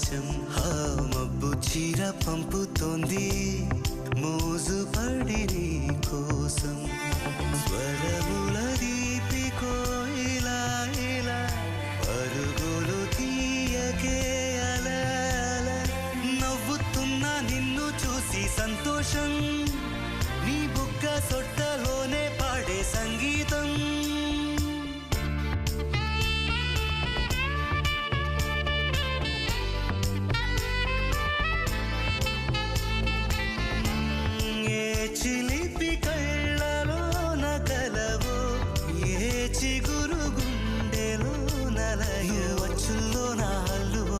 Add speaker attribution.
Speaker 1: ఆకాశం హా మబ్బు చీర పంపుతోంది మోజు పడి నీ కోసం స్వరముల దీపికో ఇలా ఇలా పరుగులు తీయకే అలా అలా నవ్వుతున్నా నిన్ను చూసి సంతోషం నీ బుగ్గ సొట్టలోనే పాడే సంగీతం